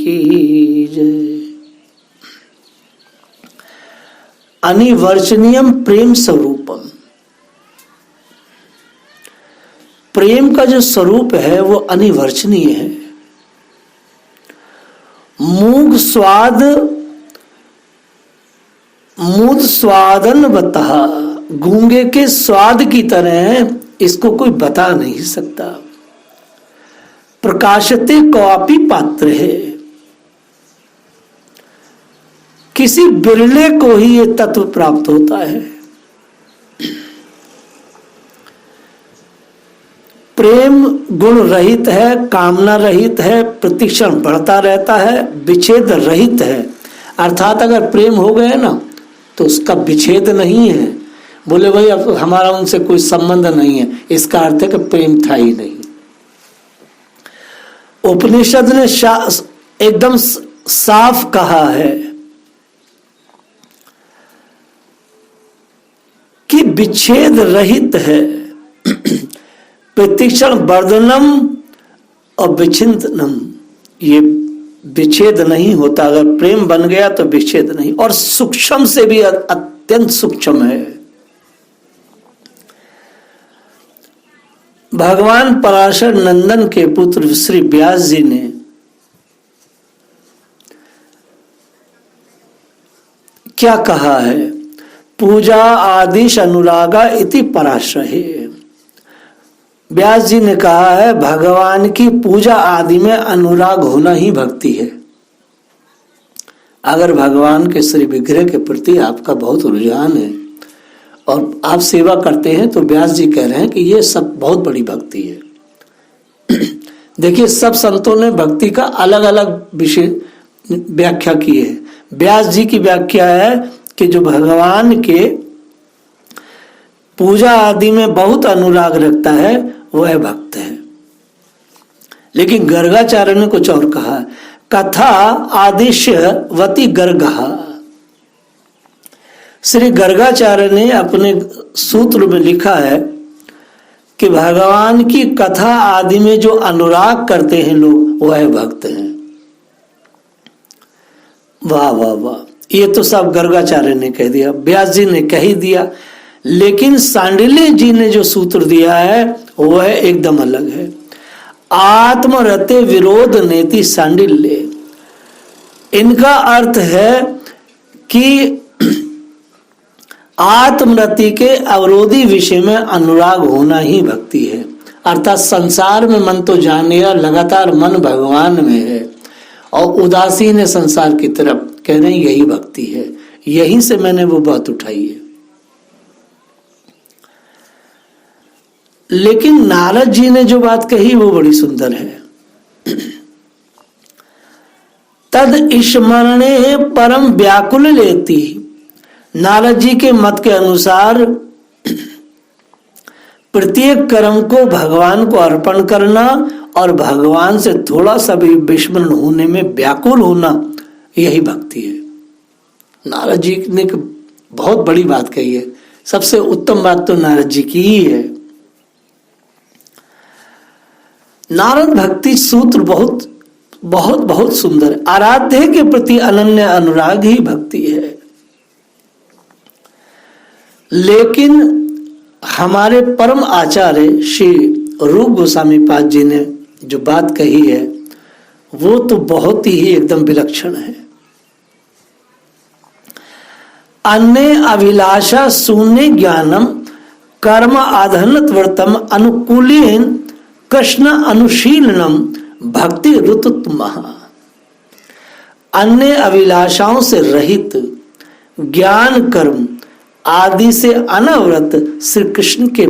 की जय। अनिवर्चनीयम प्रेम स्वरूपम, प्रेम का जो स्वरूप है वो अनिवर्चनीय है। मूग स्वाद मूद स्वादन बता, गूंगे के स्वाद की तरह इसको कोई बता नहीं सकता। प्रकाशते क्वापि पात्र है, किसी बिरले को ही ये तत्व प्राप्त होता है। प्रेम गुण रहित है, कामना रहित है, प्रतिक्षण बढ़ता रहता है, विच्छेद रहित है। अर्थात अगर प्रेम हो गए ना तो उसका विच्छेद नहीं है। बोले भाई अब हमारा उनसे कोई संबंध नहीं है, इसका अर्थ है कि प्रेम था ही नहीं। उपनिषद ने एकदम साफ कहा है कि विच्छेद रहित है। प्रतिक्षण वर्धनम और विच्छिन्नम, ये विच्छेद नहीं होता। अगर प्रेम बन गया तो विच्छेद नहीं, और सूक्ष्म से भी अत्यंत सूक्ष्म है। भगवान पराशर नंदन के पुत्र श्री व्यास जी ने क्या कहा है? पूजा आदिश अनुरागा इति पराशरे। व्यास जी ने कहा है भगवान की पूजा आदि में अनुराग होना ही भक्ति है। अगर भगवान के श्री विग्रह के प्रति आपका बहुत रुझान है और आप सेवा करते हैं तो व्यास जी कह रहे हैं कि ये सब बहुत बड़ी भक्ति है। देखिए सब संतों ने भक्ति का अलग अलग विषय व्याख्या की है। व्यास जी की व्याख्या है कि जो भगवान के पूजा आदि में बहुत अनुराग रखता है वह भक्त है। लेकिन गर्गाचार्य ने कुछ और कहा, कथा आदिश्य वती गर्गा। श्री गर्गाचार्य ने अपने सूत्र में लिखा है कि भगवान की कथा आदि में जो अनुराग करते हैं लोग वह भक्त हैं। वाह वाह वाह, ये तो सब गर्गाचार्य ने कह दिया, व्यास जी ने कह ही दिया। लेकिन सांडिल्य जी ने जो सूत्र दिया है वह एकदम अलग है। आत्मरते विरोध नेति सांडिल्य, इनका अर्थ है कि आत्मरति के अवरोधी विषय में अनुराग होना ही भक्ति है। अर्थात संसार में मन तो जाने, लगातार मन भगवान में है और उदासीन है संसार की तरफ, कह रहे हैं यही भक्ति है। यहीं से मैंने वो बात उठाई है। लेकिन नारद जी ने जो बात कही वो बड़ी सुंदर है। तद स्मरणे परम व्याकुल लेती। नारद जी के मत के अनुसार प्रत्येक कर्म को भगवान को अर्पण करना और भगवान से थोड़ा सा भी विस्मरण होने में व्याकुल होना, यही भक्ति है। नारद जी ने बहुत बड़ी बात कही है। सबसे उत्तम बात तो नारद जी की ही है। नारद भक्ति सूत्र बहुत बहुत बहुत सुंदर है। आराध्य के प्रति अनन्य अनुराग ही भक्ति है। लेकिन हमारे परम आचार्य श्री रूप गोस्वामी पाद जी ने जो बात कही है वो तो बहुत ही एकदम विलक्षण है। अन्य अभिलाषा शून्य ज्ञानम कर्म आधनत व्रतम अनुकूलेन कृष्ण अनुशीलनम भक्ति ऋतुत्म। अन्य अभिलाषाओं से रहित ज्ञान कर्म आदि से अनवरत श्री कृष्ण के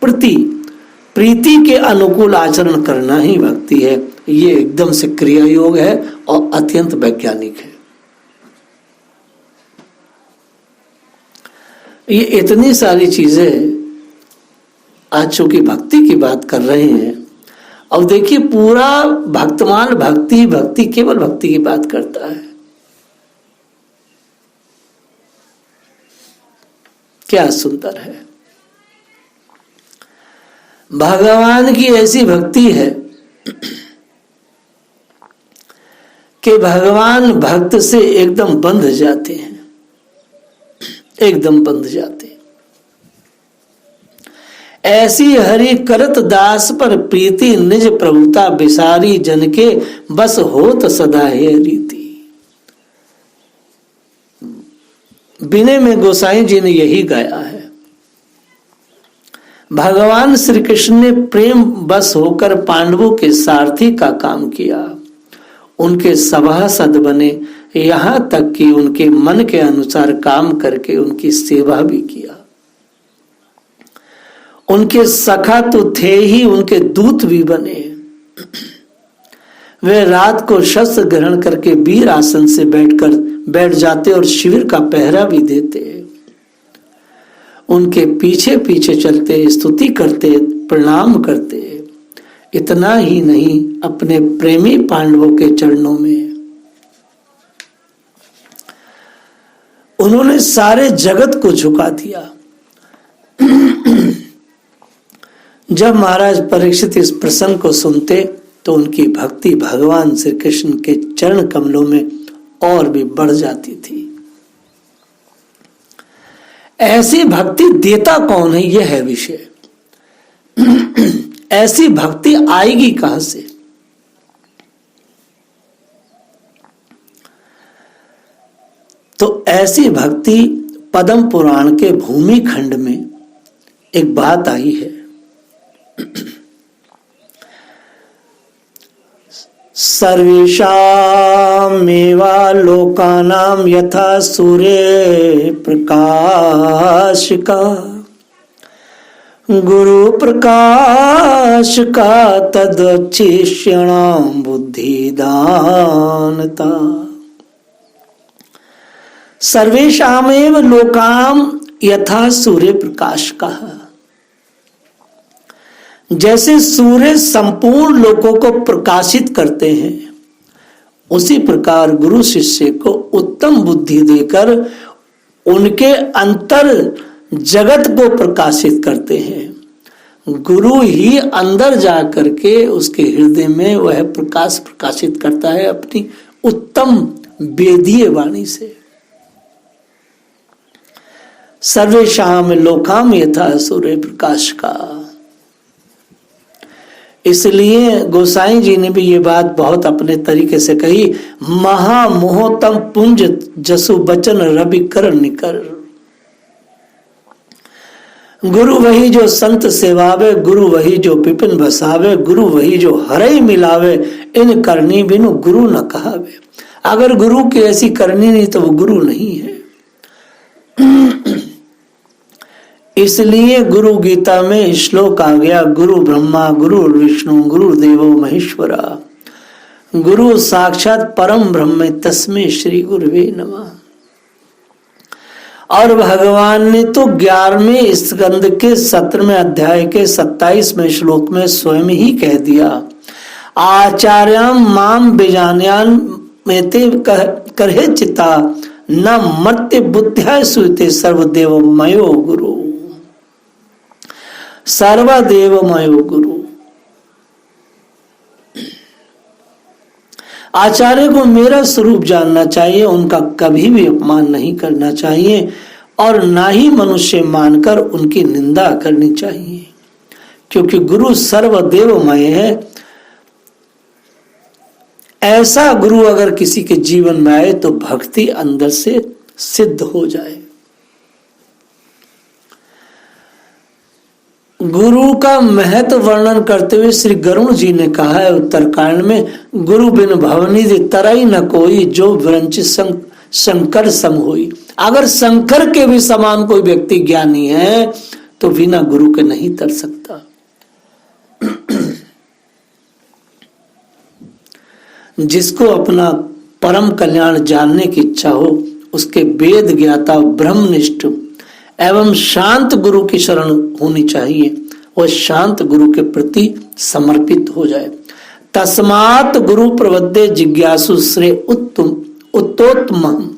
प्रति प्रीति के अनुकूल आचरण करना ही भक्ति है। ये एकदम से क्रिया योग है और अत्यंत वैज्ञानिक है। ये इतनी सारी चीजें आज चूंकि भक्ति की बात कर रहे हैं, अब देखिए पूरा भक्तमान भक्ति भक्ति केवल भक्ति की बात करता है। क्या सुंदर है। भगवान की ऐसी भक्ति है कि भगवान भक्त से एकदम बंध जाते हैं, एकदम बंध जाते हैं। ऐसी हरि करत दास पर प्रीति, निज प्रभुता बिसारी, जन के बस होत सदा है रीति। विनय में गोसाई जी ने यही गाया है। भगवान श्री कृष्ण ने प्रेम बस होकर पांडवों के सारथी का काम किया, उनके सभासद बने, यहां तक कि उनके मन के अनुसार काम करके उनकी सेवा भी किया। उनके सखा तो थे ही, उनके दूत भी बने। वे रात को शस्त्र ग्रहण करके वीर आसन से बैठ जाते और शिविर का पहरा भी देते। उनके पीछे पीछे चलते, स्तुति करते, प्रणाम करते। इतना ही नहीं, अपने प्रेमी पांडवों के चरणों में उन्होंने सारे जगत को झुका दिया। जब महाराज परीक्षित इस प्रसंग को सुनते तो उनकी भक्ति भगवान श्री कृष्ण के चरण कमलों में और भी बढ़ जाती थी। ऐसी भक्ति देता कौन है, यह है विषय। ऐसी भक्ति आएगी कहां से? तो ऐसी भक्ति पद्म पुराण के भूमि खंड में एक बात आई है। सर्वेषामेवा लोकानां यथा सूर्य प्रकाश का, गुरु प्रकाश का तदच्छिष्यणां बुद्धिदानता। सर्वेषामेव लोकाम यथा सूर्य प्रकाश का। जैसे सूर्य संपूर्ण लोकों को प्रकाशित करते हैं, उसी प्रकार गुरु शिष्य को उत्तम बुद्धि देकर उनके अंतर जगत को प्रकाशित करते हैं। गुरु ही अंदर जा करके उसके हृदय में वह प्रकाश प्रकाशित करता है अपनी उत्तम वेदीय वाणी से। सर्वेषाम लोकाम यथा सूर्य प्रकाश का। इसलिए गोसाई जी ने भी ये बात बहुत अपने तरीके से कही। महामोहतम पुंज जसु बचन रवि कर निकर। गुरु वही जो संत सेवावे, गुरु वही जो विपिन बसावे, गुरु वही जो हरई मिलावे, इन करनी बिनु गुरु न कहावे। अगर गुरु की ऐसी करनी नहीं तो वो गुरु नहीं है। इसलिए गुरु गीता में श्लोक आ गया, गुरु ब्रह्मा गुरु विष्णु गुरु देवो महेश्वरा, गुरु साक्षात परम ब्रह्म तस्मै श्री गुरुवे नमः। और भगवान ने तो 11वें स्कंद के 17वें अध्याय के 27वें श्लोक में स्वयं ही कह दिया, आचार्याम माम बीजान्यान मेते करहे चिता न मर्त्य बुद्ध्या सुते सर्वदेव मयो गुरु। सर्वदेवमयो गुरु। आचार्य को मेरा स्वरूप जानना चाहिए, उनका कभी भी अपमान नहीं करना चाहिए और ना ही मनुष्य मानकर उनकी निंदा करनी चाहिए, क्योंकि गुरु सर्वदेवमय है। ऐसा गुरु अगर किसी के जीवन में आए तो भक्ति अंदर से सिद्ध हो जाए। गुरु का महत्व वर्णन करते हुए श्री गरुड़ जी ने कहा है उत्तरकांड में, गुरु बिन भवनिधि तरई न कोई, जो विरंच शंकर सम होई। अगर शंकर के भी समान कोई व्यक्ति ज्ञानी है तो बिना गुरु के नहीं तर सकता। जिसको अपना परम कल्याण जानने की इच्छा हो, उसके वेद ज्ञाता ब्रह्मनिष्ठ एवं शांत गुरु की शरण होनी चाहिए। वह शांत गुरु के प्रति समर्पित हो जाए। तस्मात् गुरु प्रवद्ये जिज्ञासु श्रेय उत्तोत्तम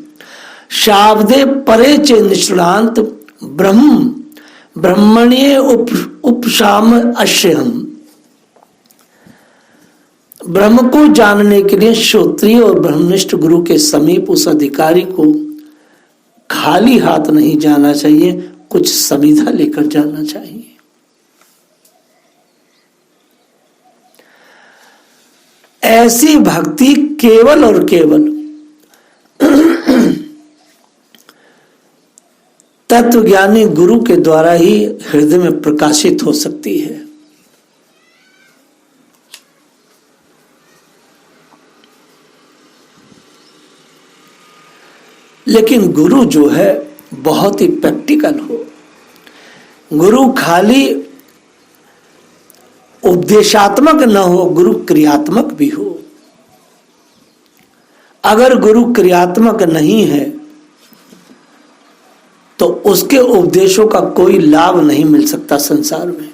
शाब्दे परे च निष्णांत ब्रह्मण्ये उपशाम अश्यहम। ब्रह्म को जानने के लिए श्रोत्रिय और ब्रह्मनिष्ठ गुरु के समीप उस अधिकारी को खाली हाथ नहीं जाना चाहिए, कुछ समिधा लेकर जाना चाहिए। ऐसी भक्ति केवल और केवल तत्वज्ञानी गुरु के द्वारा ही हृदय में प्रकाशित हो सकती है। लेकिन गुरु जो है बहुत ही प्रैक्टिकल हो। गुरु खाली उपदेशात्मक न हो, गुरु क्रियात्मक भी हो। अगर गुरु क्रियात्मक नहीं है तो उसके उपदेशों का कोई लाभ नहीं मिल सकता संसार में।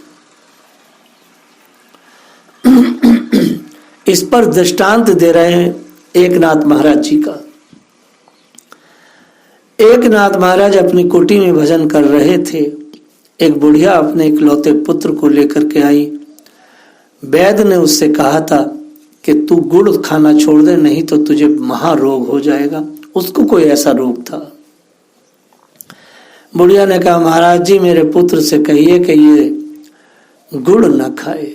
इस पर दृष्टांत दे रहे हैं एकनाथ महाराज जी का। एकनाथ महाराज अपनी कुटी में भजन कर रहे थे। एक बुढ़िया अपने इकलौते पुत्र को लेकर के आई। वैद्य ने उससे कहा था कि तू गुड़ खाना छोड़ दे, नहीं तो तुझे महारोग हो जाएगा। उसको कोई ऐसा रोग था। बुढ़िया ने कहा, महाराज जी मेरे पुत्र से कहिए कि ये गुड़ न खाए।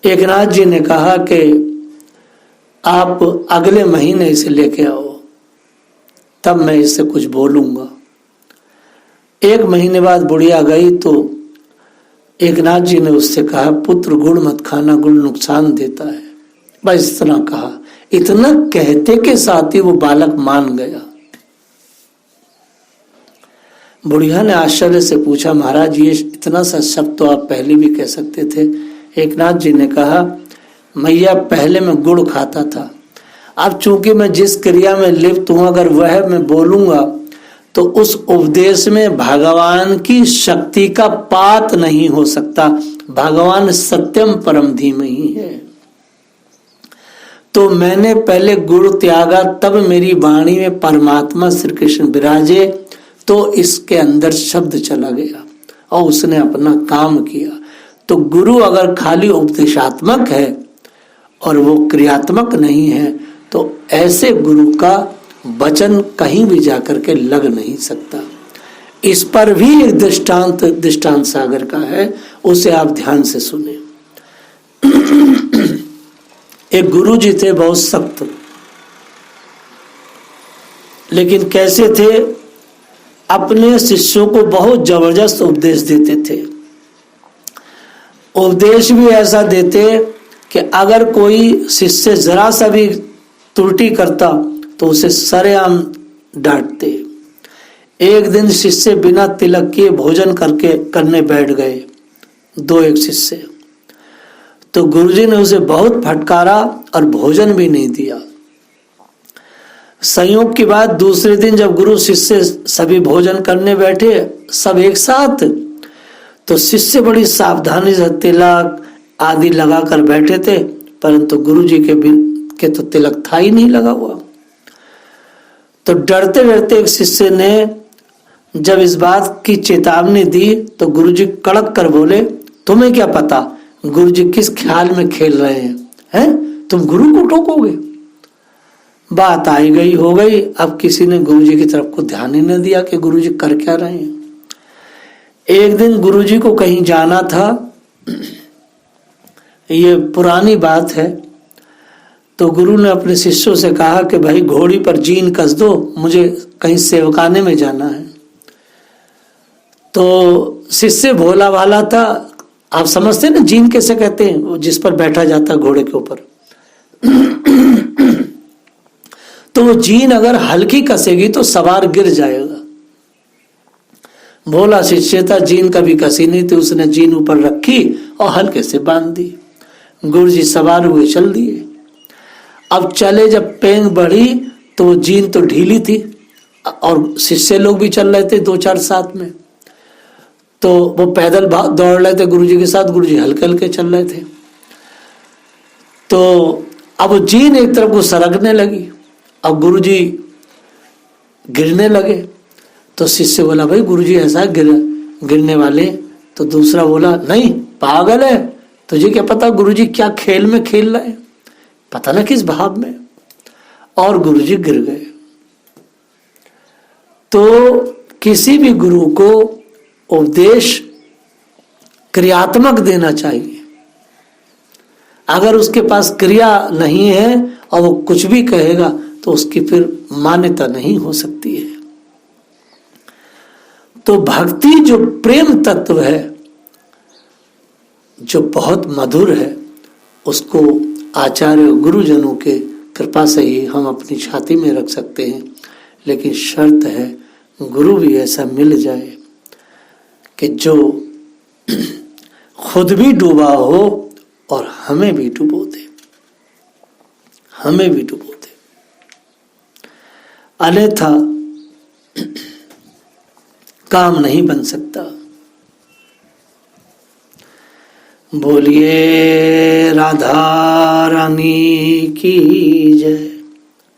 एकनाथ जी ने कहा कि आप अगले महीने इसे लेके आओ, तब मैं इससे कुछ बोलूंगा। 1 महीने बाद बुढ़िया गई तो एकनाथ जी ने उससे कहा, पुत्र गुड़ मत खाना, गुड़ नुकसान देता है। बस इतना कहा। इतना कहते के साथ ही वो बालक मान गया। बुढ़िया ने आश्चर्य से पूछा, महाराज ये इतना सा शब्द तो आप पहले भी कह सकते थे। एकनाथ जी ने कहा, मैया पहले मैं गुड़ खाता था, अब चूंकि मैं जिस क्रिया में लिप्त हूं अगर वह मैं बोलूंगा तो उस उपदेश में भगवान की शक्ति का पात नहीं हो सकता। भगवान सत्यम परम धीमहि है। तो मैंने पहले गुड़ त्यागा, तब मेरी वाणी में परमात्मा श्री कृष्ण विराजे, तो इसके अंदर शब्द चला गया और उसने अपना काम किया। तो गुरु अगर खाली उपदेशात्मक है और वो क्रियात्मक नहीं है तो ऐसे गुरु का वचन कहीं भी जाकर के लग नहीं सकता। इस पर भी एक दृष्टांत सागर का है, उसे आप ध्यान से सुने। एक गुरु जी थे बहुत सख्त, लेकिन कैसे थे, अपने शिष्यों को बहुत जबरदस्त उपदेश देते थे। उपदेश भी ऐसा देते कि अगर कोई शिष्य जरा सा भी त्रुटि करता तो उसे सरेआम डांटते। एक दिन शिष्य बिना तिलक किए भोजन करने बैठ गए, 2 शिष्य। तो गुरुजी ने उसे बहुत फटकारा और भोजन भी नहीं दिया। संयोग की बात, दूसरे दिन जब गुरु शिष्य सभी भोजन करने बैठे सब एक साथ, तो शिष्य बड़ी सावधानी से तिलक आदि लगाकर बैठे थे, परंतु गुरुजी के तो तिलक था ही नहीं लगा हुआ। तो डरते डरते एक शिष्य ने जब इस बात की चेतावनी दी तो गुरुजी कड़क कर बोले, तुम्हें क्या पता गुरुजी किस ख्याल में खेल रहे हैं? तुम गुरु को टोकोगे? बात आई गई हो गई। अब किसी ने गुरुजी की तरफ को ध्यान ही न दिया कि गुरुजी कर क्या रहे हैं। एक दिन गुरुजी को कहीं जाना था, ये पुरानी बात है। तो गुरु ने अपने शिष्यों से कहा कि भाई घोड़ी पर जीन कस दो, मुझे कहीं सेवकाने में जाना है। तो शिष्य भोला भाला था, आप समझते हैं ना जीन कैसे कहते हैं, जिस पर बैठा जाता है घोड़े के ऊपर। तो वो जीन अगर हल्की कसेगी तो सवार गिर जाएगा। भोला शिष्य था, जीन कभी कसी नहीं थी, उसने जीन ऊपर रखी और हल्के से बांध दी। गुरुजी सवार हुए, चल दिए। अब चले, जब पेंग बढ़ी तो वो जीन तो ढीली थी और शिष्य लोग भी चल रहे थे 2-4 साथ में। तो वो पैदल दौड़ रहे थे गुरुजी के साथ, गुरुजी हल्के हल्के चल रहे थे। तो अब वो जीन एक तरफ को सरकने लगी, अब गुरुजी गिरने लगे। तो शिष्य बोला, भाई गुरुजी ऐसा गिरने वाले। तो दूसरा बोला, नहीं पागल है, तुझे क्या पता गुरुजी क्या खेल में खेल रहे हैं, पता ना किस भाव में। और गुरुजी गिर गए। तो किसी भी गुरु को उपदेश क्रियात्मक देना चाहिए। अगर उसके पास क्रिया नहीं है और वो कुछ भी कहेगा तो उसकी फिर मान्यता नहीं हो सकती है। तो भक्ति जो प्रेम तत्व है, जो बहुत मधुर है, उसको आचार्य गुरुजनों के कृपा से ही हम अपनी छाती में रख सकते हैं। लेकिन शर्त है गुरु भी ऐसा मिल जाए कि जो खुद भी डूबा हो और हमें भी डुबो दे, हमें भी डुबो दे। अन्यथा काम नहीं बन सकता। बोलिए राधा रानी की जय।